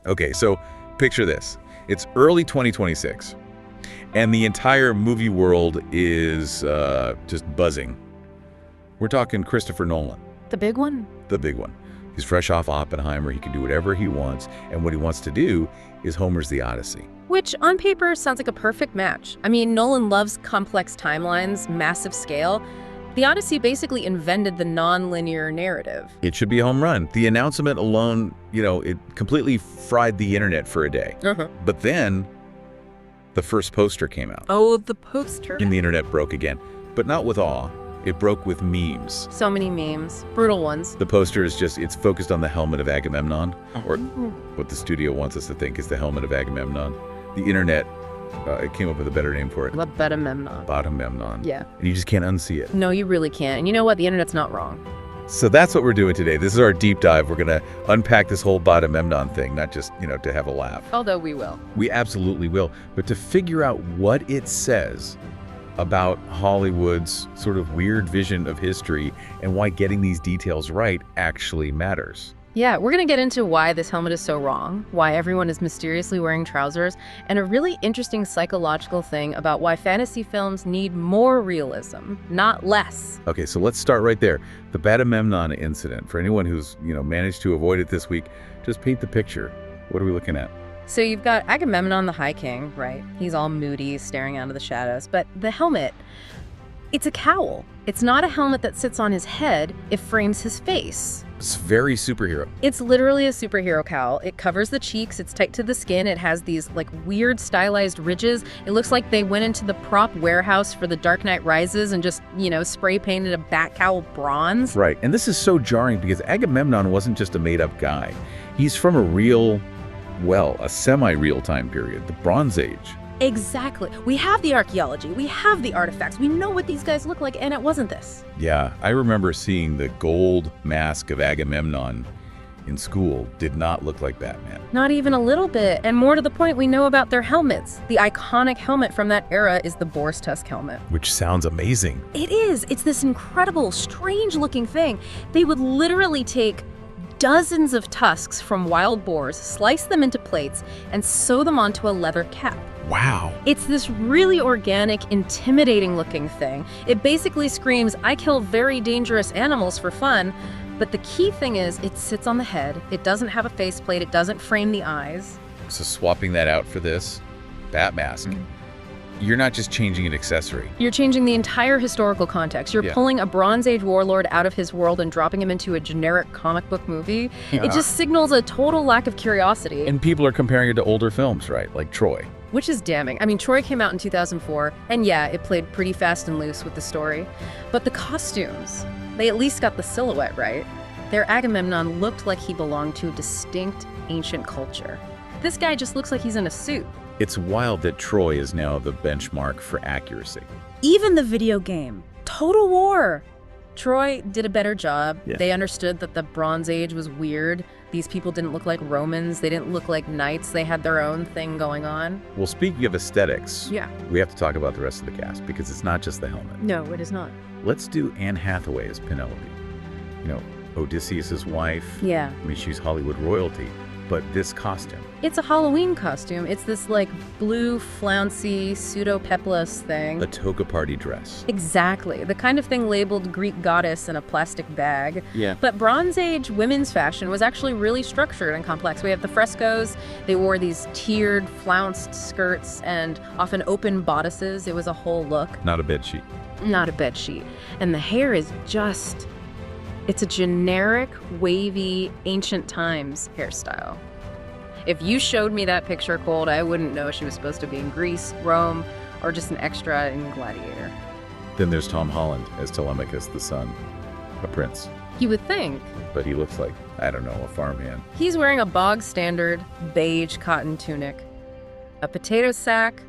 Okay, so picture this. It's early 2026, and the entire movie world is just buzzing. We're talking Christopher Nolan. The big one? The big one. He's fresh off Oppenheimer. He can do whatever he wants, and what he wants to do is Homer's The Odyssey. Which, on paper, sounds like a perfect match. I mean, Nolan loves complex timelines, massive scale. The Odyssey basically invented the non-linear narrative. It should be a home run. The announcement alone, it completely fried the internet for a day. But then the first poster came out. Oh, the poster. And the internet broke again, but not with awe. It broke with memes. So many memes. Brutal ones. The poster is it's focused on the helmet of Agamemnon, or what the studio wants us to think is the helmet of Agamemnon. The internet, it came up with a better name for it. The Batamemnon. Batamemnon. Yeah. And you just can't unsee it. No, you really can't. And you know what? The internet's not wrong. So that's what we're doing today. This is our deep dive. We're going to unpack this whole Batamemnon thing, not just, to have a laugh. Although we will. We absolutely will. But to figure out what it says about Hollywood's sort of weird vision of history and why getting these details right actually matters. Yeah, we're going to get into why this helmet is so wrong, why everyone is mysteriously wearing trousers, and a really interesting psychological thing about why fantasy films need more realism, not less. Okay, so let's start right there. The Batamemnon incident. For anyone who's, managed to avoid it this week, just paint the picture. What are we looking at? So you've got Agamemnon, the High King, right? He's all moody, staring out of the shadows. But the helmet, it's a cowl. It's not a helmet that sits on his head. It frames his face. It's very superhero. It's literally a superhero cowl. It covers the cheeks. It's tight to the skin. It has these weird stylized ridges. It looks like they went into the prop warehouse for The Dark Knight Rises and just, spray painted a bat cowl bronze. Right. And this is so jarring because Agamemnon wasn't just a made-up guy. He's from a semi-real time period, the Bronze Age. Exactly. We have the archaeology. We have the artifacts. We know what these guys look like, and it wasn't this. Yeah, I remember seeing the gold mask of Agamemnon in school. Did not look like Batman. Not even a little bit. And more to the point, we know about their helmets. The iconic helmet from that era is the boar's tusk helmet. Which sounds amazing. It is. It's this incredible, strange-looking thing. They would literally take dozens of tusks from wild boars, slice them into plates, and sew them onto a leather cap. Wow. It's this really organic, intimidating-looking thing. It basically screams, I kill very dangerous animals for fun, but the key thing is it sits on the head, it doesn't have a faceplate, it doesn't frame the eyes. So swapping that out for this bat mask, you're not just changing an accessory. You're changing the entire historical context. You're pulling a Bronze Age warlord out of his world and dropping him into a generic comic book movie. Yeah. It just signals a total lack of curiosity. And people are comparing it to older films, right? Like Troy. Which is damning. I mean, Troy came out in 2004, and yeah, it played pretty fast and loose with the story. But the costumes, they at least got the silhouette right. Their Agamemnon looked like he belonged to a distinct ancient culture. This guy just looks like he's in a suit. It's wild that Troy is now the benchmark for accuracy. Even the video game, Total War. Troy did a better job. Yeah. They understood that the Bronze Age was weird. These people didn't look like Romans. They didn't look like knights. They had their own thing going on. Well, speaking of aesthetics, yeah, we have to talk about the rest of the cast because it's not just the helmet. No, it is not. Let's do Anne Hathaway as Penelope. Odysseus' wife. Yeah. I mean, she's Hollywood royalty. But this costume. It's a Halloween costume. It's this blue, flouncy, pseudo-peplous thing. A toga party dress. Exactly. The kind of thing labeled Greek goddess in a plastic bag. Yeah. But Bronze Age women's fashion was actually really structured and complex. We have the frescoes. They wore these tiered, flounced skirts and often open bodices. It was a whole look. Not a bedsheet. Not a bedsheet. And the hair is just... It's a generic, wavy, ancient times hairstyle. If you showed me that picture cold, I wouldn't know she was supposed to be in Greece, Rome, or just an extra in Gladiator. Then there's Tom Holland as Telemachus the son, a prince. You would think. But he looks like, I don't know, a farmhand. He's wearing a bog standard beige cotton tunic, a potato sack.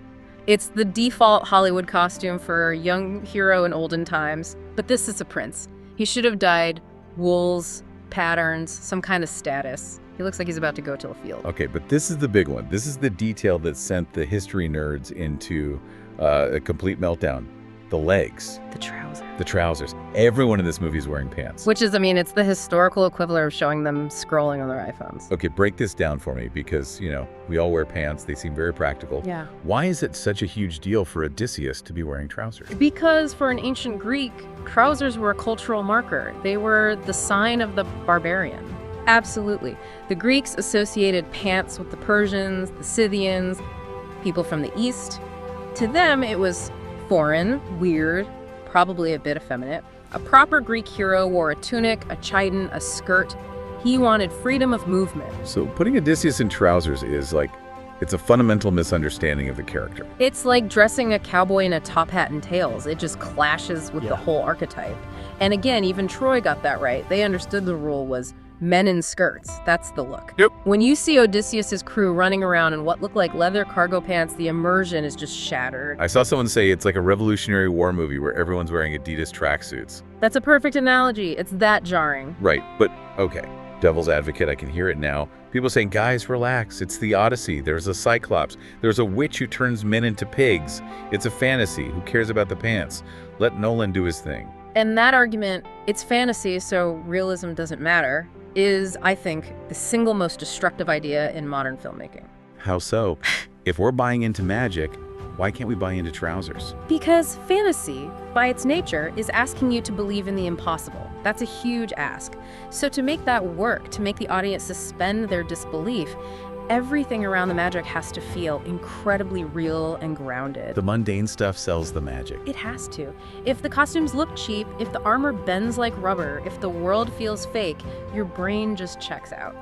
It's the default Hollywood costume for a young hero in olden times, but this is a prince. He should have dyed wools, patterns, some kind of status. He looks like he's about to go to a field. Okay, but this is the big one. This is the detail that sent the history nerds into a complete meltdown. the legs, The trouser. the trousers. Everyone in this movie is wearing pants. Which is, I mean, it's the historical equivalent of showing them scrolling on their iPhones. Okay, break this down for me because, we all wear pants. They seem very practical. Yeah. Why is it such a huge deal for Odysseus to be wearing trousers? Because for an ancient Greek, trousers were a cultural marker. They were the sign of the barbarian. Absolutely. The Greeks associated pants with the Persians, the Scythians, people from the East. To them, it was foreign, weird, probably a bit effeminate. A proper Greek hero wore a tunic, a chiton, a skirt. He wanted freedom of movement. So putting Odysseus in trousers is it's a fundamental misunderstanding of the character. It's like dressing a cowboy in a top hat and tails. It just clashes with the whole archetype. And again, even Troy got that right. They understood the rule was men in skirts. That's the look. Yep. When you see Odysseus' crew running around in what look like leather cargo pants, the immersion is just shattered. I saw someone say it's like a Revolutionary War movie where everyone's wearing Adidas tracksuits. That's a perfect analogy. It's that jarring. Right, but okay. Devil's advocate, I can hear it now. People saying, guys, relax. It's the Odyssey. There's a Cyclops. There's a witch who turns men into pigs. It's a fantasy. Who cares about the pants? Let Nolan do his thing. And that argument, it's fantasy, so realism doesn't matter, is, I think, the single most destructive idea in modern filmmaking. How so? If we're buying into magic, why can't we buy into trousers? Because fantasy, by its nature, is asking you to believe in the impossible. That's a huge ask. So to make that work, to make the audience suspend their disbelief, everything around the magic has to feel incredibly real and grounded. The mundane stuff sells the magic. It has to. If the costumes look cheap, if the armor bends like rubber, if the world feels fake, your brain just checks out.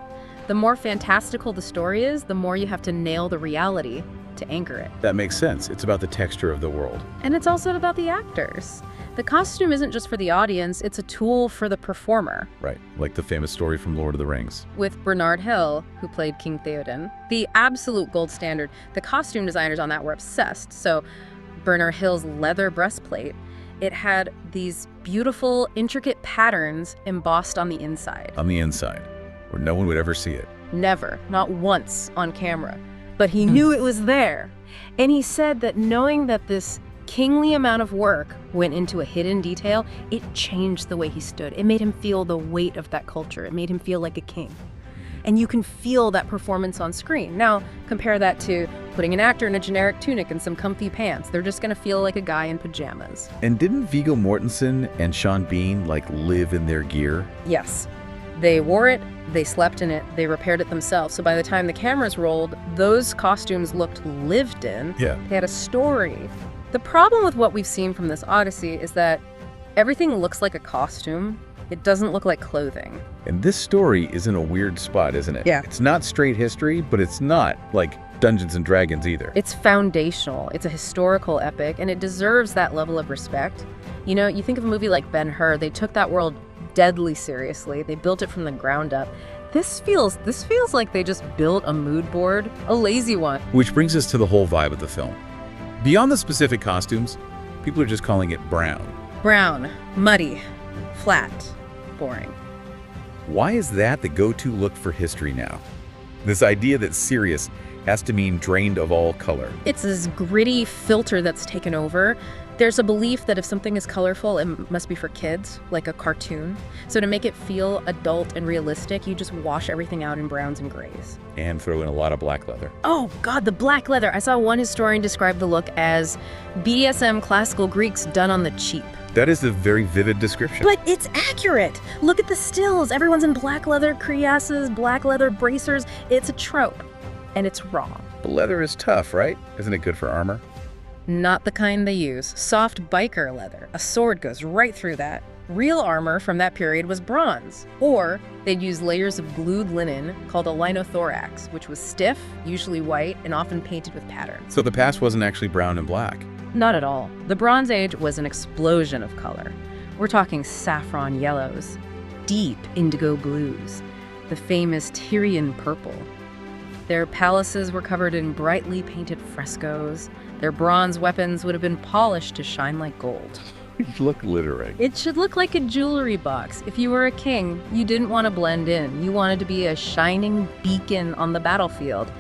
The more fantastical the story is, the more you have to nail the reality to anchor it. That makes sense. It's about the texture of the world. And it's also about the actors. The costume isn't just for the audience, it's a tool for the performer. Right, like the famous story from Lord of the Rings. With Bernard Hill, who played King Theoden, the absolute gold standard, the costume designers on that were obsessed. So Bernard Hill's leather breastplate, it had these beautiful, intricate patterns embossed on the inside. On the inside, where no one would ever see it. Never, not once on camera. But he knew it was there. And he said that knowing that this kingly amount of work went into a hidden detail, it changed the way he stood. It made him feel the weight of that culture. It made him feel like a king. And you can feel that performance on screen. Now, compare that to putting an actor in a generic tunic and some comfy pants. They're just gonna feel like a guy in pajamas. And didn't Viggo Mortensen and Sean Bean live in their gear? Yes. They wore it, they slept in it, they repaired it themselves. So by the time the cameras rolled, those costumes looked lived in. Yeah. They had a story. The problem with what we've seen from this Odyssey is that everything looks like a costume. It doesn't look like clothing. And this story is in a weird spot, isn't it? Yeah. It's not straight history, but it's not like Dungeons and Dragons either. It's foundational. It's a historical epic, and it deserves that level of respect. You think of a movie like Ben-Hur, they took that world deadly seriously. They built it from the ground up. This feels like they just built a mood board, a lazy one. Which brings us to the whole vibe of the film. Beyond the specific costumes, people are just calling it brown. Brown, muddy, flat, boring. Why is that the go-to look for history now? This idea that serious has to mean drained of all color. It's this gritty filter that's taken over. There's a belief that if something is colorful, it must be for kids, like a cartoon. So to make it feel adult and realistic, you just wash everything out in browns and grays. And throw in a lot of black leather. Oh God, the black leather. I saw one historian describe the look as BDSM classical Greeks done on the cheap. That is a very vivid description. But it's accurate. Look at the stills. Everyone's in black leather cuirasses, black leather bracers. It's a trope, and it's wrong. But leather is tough, right? Isn't it good for armor? Not the kind they use. Soft biker leather. A sword goes right through that. Real armor from that period was bronze. Or they'd use layers of glued linen called a linothorax, which was stiff, usually white, and often painted with patterns. So the past wasn't actually brown and black. Not at all. The Bronze Age was an explosion of color. We're talking saffron yellows, deep indigo blues, the famous Tyrian purple. Their palaces were covered in brightly painted frescoes. Their bronze weapons would have been polished to shine like gold. Look glittering. It should look like a jewelry box. If you were a king, you didn't want to blend in. You wanted to be a shining beacon on the battlefield.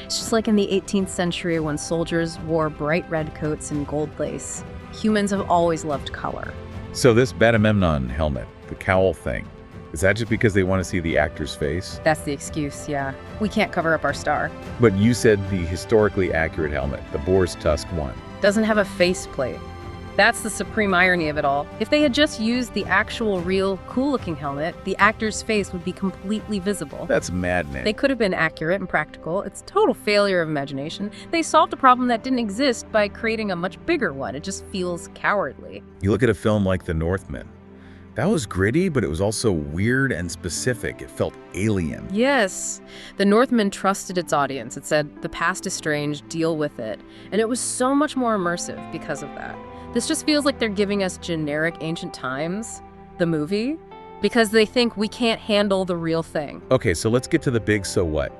It's just like in the 18th century when soldiers wore bright red coats and gold lace. Humans have always loved color. So this Batamemnon helmet, the cowl thing, is that just because they want to see the actor's face? That's the excuse, yeah. We can't cover up our star. But you said the historically accurate helmet, the boar's tusk one. Doesn't have a faceplate. That's the supreme irony of it all. If they had just used the actual, real, cool-looking helmet, the actor's face would be completely visible. That's maddening. They could have been accurate and practical. It's a total failure of imagination. They solved a problem that didn't exist by creating a much bigger one. It just feels cowardly. You look at a film like The Northman. That was gritty, but it was also weird and specific. It felt alien. Yes. The Northman trusted its audience. It said, the past is strange, deal with it. And it was so much more immersive because of that. This just feels like they're giving us generic Ancient Times, the movie, because they think we can't handle the real thing. Okay, so let's get to the big so what.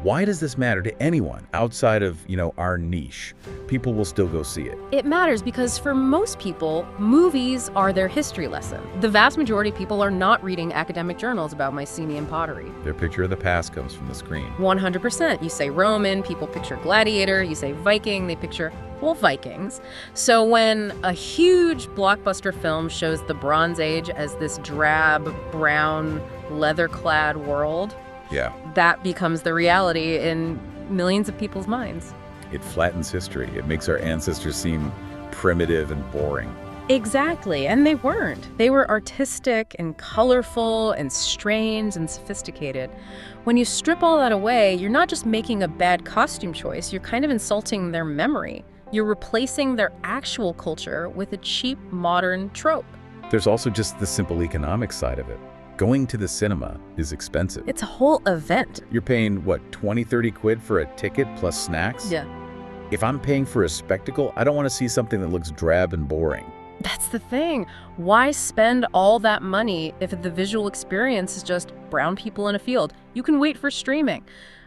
Why does this matter to anyone outside of, our niche? People will still go see it. It matters because for most people, movies are their history lesson. The vast majority of people are not reading academic journals about Mycenaean pottery. Their picture of the past comes from the screen. 100%. You say Roman, people picture gladiator. You say Viking, they picture, well, Vikings. So when a huge blockbuster film shows the Bronze Age as this drab, brown, leather-clad world, yeah, that becomes the reality in millions of people's minds. It flattens history. It makes our ancestors seem primitive and boring. Exactly, and they weren't. They were artistic and colorful and strange and sophisticated. When you strip all that away, you're not just making a bad costume choice, you're kind of insulting their memory. You're replacing their actual culture with a cheap, modern trope. There's also just the simple economic side of it. Going to the cinema is expensive. It's a whole event. You're paying, what, 20, 30 quid for a ticket plus snacks? Yeah. If I'm paying for a spectacle, I don't want to see something that looks drab and boring. That's the thing. Why spend all that money if the visual experience is just brown people in a field? You can wait for streaming.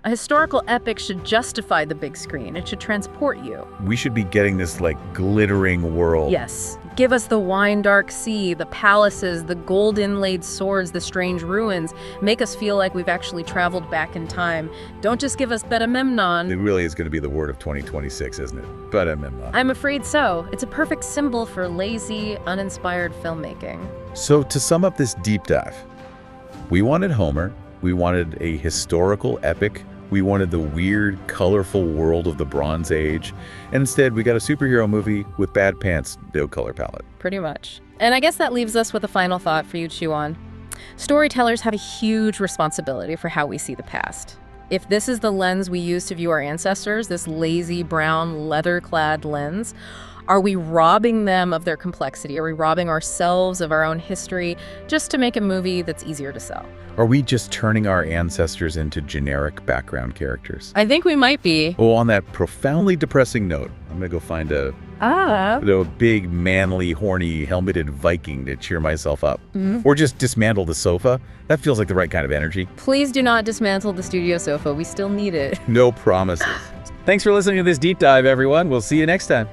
A historical epic should justify the big screen. It should transport you. We should be getting this, glittering world. Yes. Give us the wine-dark sea, the palaces, the gold-inlaid swords, the strange ruins. Make us feel like we've actually traveled back in time. Don't just give us Batamemnon. It really is going to be the word of 2026, isn't it? Batamemnon. I'm afraid so. It's a perfect symbol for lazy, uninspired filmmaking. So to sum up this deep dive, we wanted Homer. We wanted a historical epic. We wanted the weird, colorful world of the Bronze Age. And instead, we got a superhero movie with bad pants, no color palette. Pretty much. And I guess that leaves us with a final thought for you to chew on. Storytellers have a huge responsibility for how we see the past. If this is the lens we use to view our ancestors, this lazy, brown, leather-clad lens, are we robbing them of their complexity? Are we robbing ourselves of our own history just to make a movie that's easier to sell? Are we just turning our ancestors into generic background characters? I think we might be. Oh, on that profoundly depressing note, I'm going to go find a big, manly, horny, helmeted Viking to cheer myself up. Or just dismantle the sofa. That feels like the right kind of energy. Please do not dismantle the studio sofa. We still need it. No promises. Thanks for listening to this deep dive, everyone. We'll see you next time.